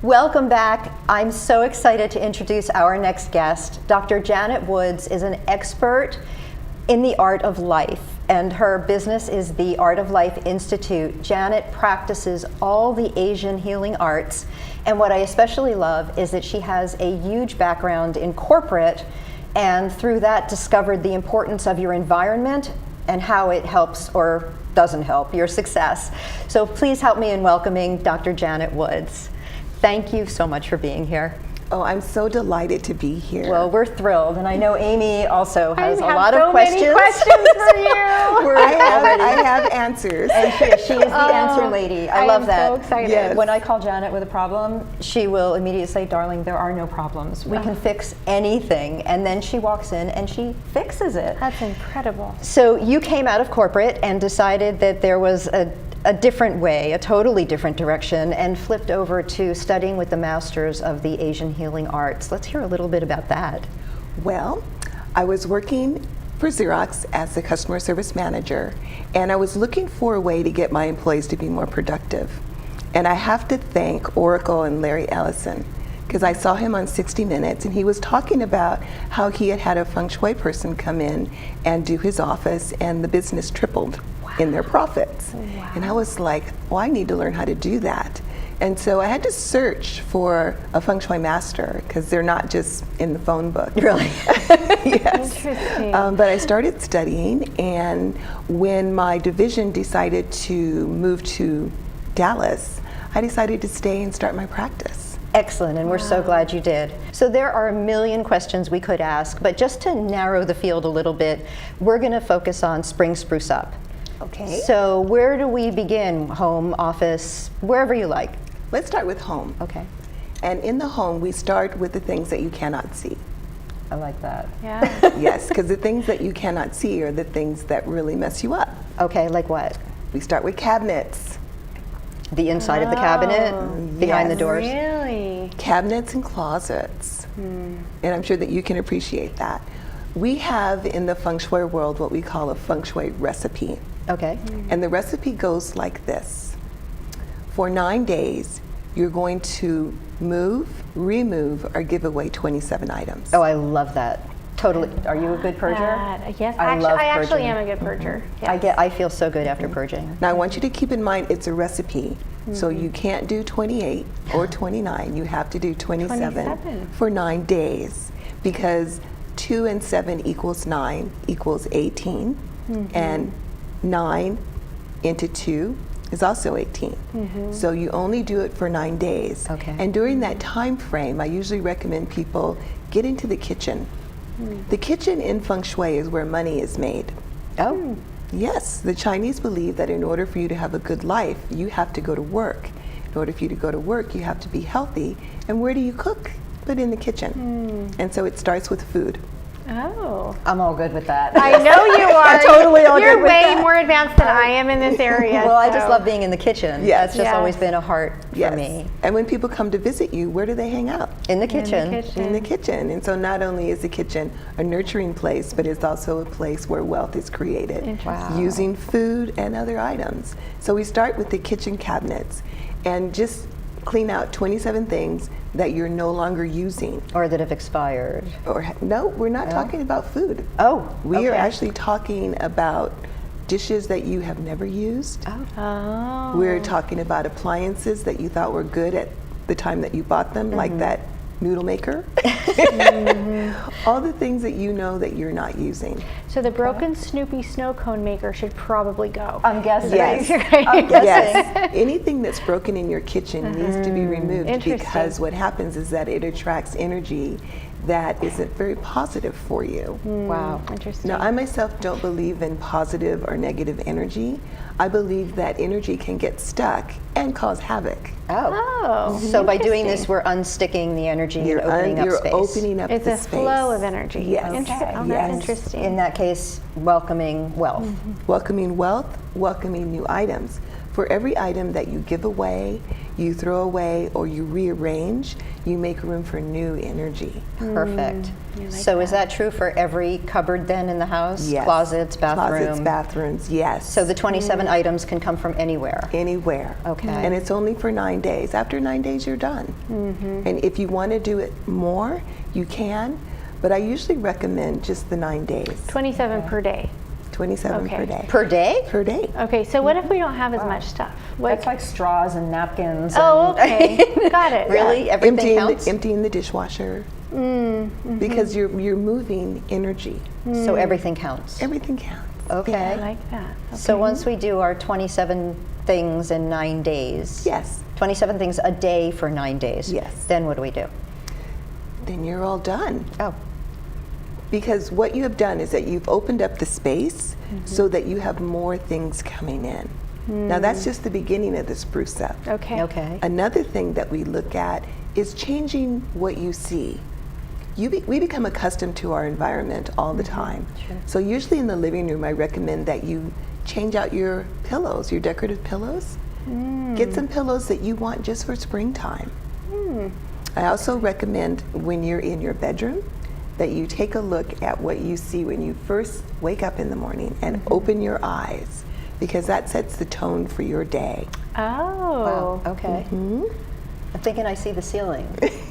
Welcome back. I'm so excited to introduce our next guest. Dr. Janet Woods is an expert in the art of life, and her business is the Art of Life Institute. Janet practices all the Asian healing arts, and what I especially love is that she has a huge background in corporate, and through that discovered the importance of your environment and how it helps or doesn't help your success. So please help me in welcoming Dr. Janet Woods. Thank you so much for being here. Oh, I'm so delighted to be here. Well, we're thrilled, and I know Amy also has a lot of questions. Many questions for you. I have answers. And she is the answer lady. I love that. I'm so excited. Yes. When I call Janet with a problem, she will immediately say, "Darling, there are no problems. We can fix anything." And then she walks in and she fixes it. That's incredible. So you came out of corporate and decided that there was a different way, a totally different direction, and flipped over to studying with the masters of the Asian healing arts. Let's hear a little bit about that. Well, I was working for Xerox as a customer service manager, and I was looking for a way to get my employees to be more productive. And I have to thank Oracle and Larry Ellison, because I saw him on 60 Minutes, and he was talking about how he had a Feng Shui person come in and do his office, and the business tripled in their profits. Wow. And I was like, well, I need to learn how to do that. And so I had to search for a Feng Shui master, because they're not just in the phone book. Really? Yes. Interesting. But I started studying, and when my division decided to move to Dallas, I decided to stay and start my practice. Excellent, and we're so glad you did. So there are a million questions we could ask, but just to narrow the field a little bit, we're going to focus on Spring Spruce Up. Okay. So where do we begin? Home, office, wherever you like. Let's start with home. Okay, And in the home, we start with the things that you cannot see. I like that. Yeah. Yes, because the things that you cannot see are the things that really mess you up. Okay, like what? We start with cabinets. The inside of the cabinet, behind the yes. doors. Really? Cabinets and closets. And I'm sure that you can appreciate that. We have in the Feng Shui world what we call a Feng Shui recipe. Okay. And the recipe goes like this. For 9 days, you're going to move, remove, or give away 27 items. Oh, I love that. Totally. Are you a good purger? Yes, I love I actually purging. am a good purger. Yes. I feel so good after purging. Now I want you to keep in mind it's a recipe. So you can't do 28 or 29. You have to do 27 for 9 days, because 2 and 7 equals 9 equals 18. And 9 into 2 is also 18. So you only do it for 9 days. Okay. And during that time frame, I usually recommend people get into the kitchen. The kitchen in Feng Shui is where money is made. Oh, Yes, the Chinese believe that in order for you to have a good life, you have to go to work. In order for you to go to work, you have to be healthy. And where do you cook? But in the kitchen. And so it starts with food. Oh. I'm all good with that. I know you are. Totally all You're good with way that. more advanced than I am in this area. Well, I just so- love being in the kitchen. Yes. That's just Yes. always been a heart Yes. for me. And when people come to visit you, where do they hang out? In the kitchen. In the kitchen. And so not only is the kitchen a nurturing place, but it's also a place where wealth is created Interesting. using food and other items. So we start with the kitchen cabinets and just clean out 27 things that you're no longer using. Or that have expired. Or no, we're not talking about food. Oh, We are okay. actually talking about dishes that you have never used. Oh. We're talking about appliances that you thought were good at the time that you bought them, like that noodle maker. All the things that you know that you're not using. So the broken Snoopy snow cone maker should probably go. I'm guessing. Yes. I'm guessing. Yes, anything that's broken in your kitchen needs to be removed, Interesting. because what happens is that it attracts energy that isn't very positive for you. Wow. Interesting. Now, I myself don't believe in positive or negative energy. I believe that energy can get stuck and cause havoc. Oh. So by doing this, interesting. we're unsticking the energy and opening up you're space. opening up It's the a space. flow of energy. Yes. Interesting. Oh, Yes. that's interesting. In that case, welcoming wealth. Welcoming wealth, welcoming new items. For every item that you give away, you throw away, or you rearrange, you make room for new energy. Perfect. like So is that true for every cupboard then in the house? Yes. Closets, bathroom? Closets, bathrooms, yes. So the 27 items can come from anywhere? Anywhere. Okay. And it's only for 9 days. After 9 days, you're done. And if you want to do it more, you can, but I usually recommend just the 9 days. 27 per day. 27 per Okay. day. Per day? Per day. Okay, so what if we don't have as much stuff? What? That's like straws and napkins. Oh, and okay. Got it. Really? Everything counts? Emptying the dishwasher. Because you're moving energy. So everything counts? Everything counts. Okay. I like that. So once we do our 27 things in 9 days, Yes. 27 things a day for 9 days, Yes. then what do we do? Then you're all done. Oh, Because what you have done is that you've opened up the space so that you have more things coming in. Now that's just the beginning of the spruce up. Okay. okay. Another thing that we look at is changing what you see. We become accustomed to our environment all the time. Sure. So usually in the living room, I recommend that you change out your pillows, your decorative pillows. Get some pillows that you want just for springtime. I also recommend when you're in your bedroom that you take a look at what you see when you first wake up in the morning and open your eyes, because that sets the tone for your day. Oh. Wow, okay. I'm thinking I see the ceiling.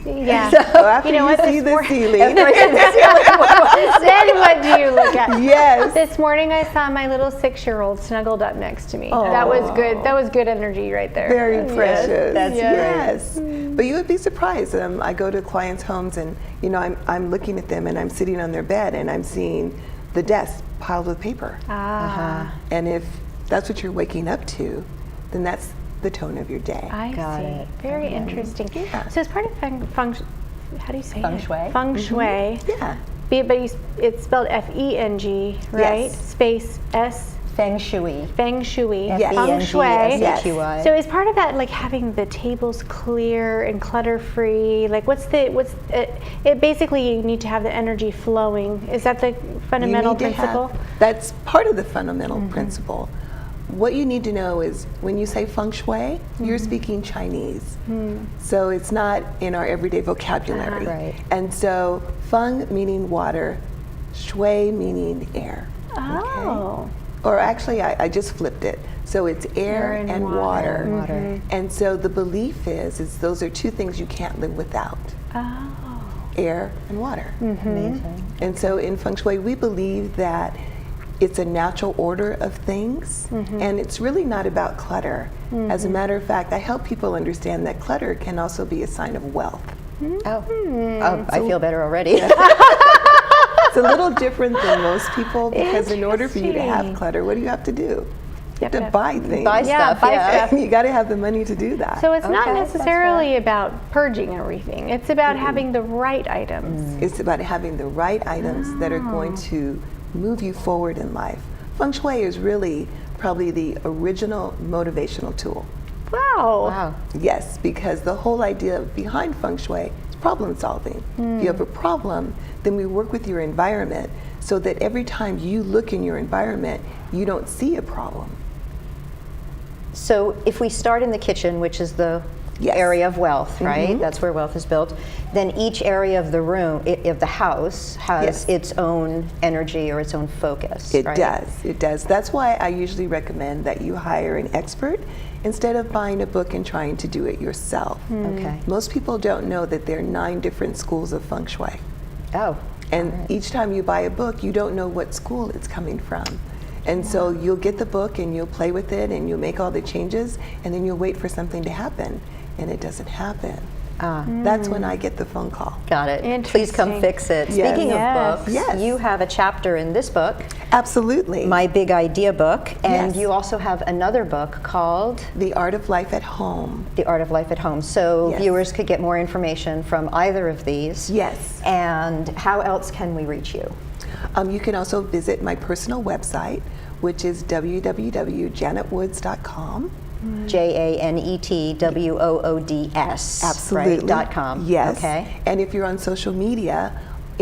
Yeah. So after You know what, see this the morning- ceiling, Then what do you look at? yes. This morning I saw my little 6-year-old snuggled up next to me. That was good. That was good energy right there. Very Yes. precious. That's yes. But you would be surprised. I go to clients' homes and I'm looking at them and I'm sitting on their bed and I'm seeing the desk piled with paper. Ah, And if that's what you're waking up to, then that's the tone of your day. I Got see. it. Very interesting. Yeah. So as part of feng how do you say Feng it? Shui. Feng Shui. Yeah. It's spelled F-E-N-G, right? Yes. Space S Feng Shui. Feng Shui. Yes. Feng Shui. F-E-N-G-S-H-U-I. So is part of that like having the tables clear and clutter free? Like it basically you need to have the energy flowing. Is that the fundamental You need to principle? that's part of the fundamental principle. What you need to know is when you say feng shui, you're speaking Chinese. So it's not in our everyday vocabulary. Right. And so feng meaning water, shui meaning air. Oh. Or actually, I just flipped it. So it's air Air and and water. water. And so the belief is those are two things you can't live without, Oh. air and water. Amazing. And so in Feng Shui, we believe that it's a natural order of things, and it's really not about clutter. As a matter of fact, I help people understand that clutter can also be a sign of wealth. Oh, I feel better already. It's a little different than most people because in order for you to Interesting. have clutter, what do you have to do? You have to Yep. buy things. Buy Yeah, stuff, buy yeah. stuff. You got to have the money to do that. So it's not Okay, that's necessarily about purging everything. It's about having the right items. It's about having the right items that are going to move you forward in life. Feng Shui is really probably the original motivational tool. Wow. Wow. Yes, because the whole idea behind Feng Shui is problem solving. If you have a problem, then we work with your environment so that every time you look in your environment, you don't see a problem. So if we start in the kitchen, which is the Yes. area of wealth, right? That's where wealth is built. Then each area of the room, of the house, has Yes. its own energy or its own focus. It right? does, it does. That's why I usually recommend that you hire an expert instead of buying a book and trying to do it yourself. Okay. Most people don't know that there are 9 different schools of Feng Shui. Oh. And each time you buy a book, you don't know what school it's coming from. And so you'll get the book and you'll play with it and you'll make all the changes and then you'll wait for something to happen and it doesn't happen. That's when I get the phone call. Got it. Please come Interesting. fix it. Yes. Speaking Yes. of books, Yes. you have a chapter in this book, Absolutely. My Big Idea book, and Yes. you also have another book called The Art of Life at Home. The Art of Life at Home. So Yes. viewers could get more information from either of these. Yes. And how else can we reach you? You can also visit my personal website, which is www.janetwoods.com. JANETWOODS. Absolutely. Right, .com. Yes. Okay. And if you're on social media,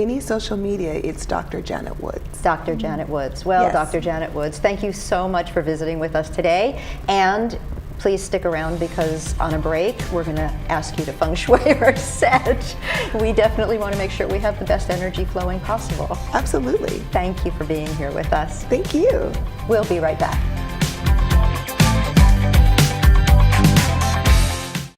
any social media, it's Dr. Janet Woods. Dr. Janet Woods. Well, Yes. Dr. Janet Woods, thank you so much for visiting with us today. And please stick around because on a break, we're going to ask you to feng shui our set. We definitely want to make sure we have the best energy flowing possible. Absolutely. Thank you for being here with us. Thank you. We'll be right back.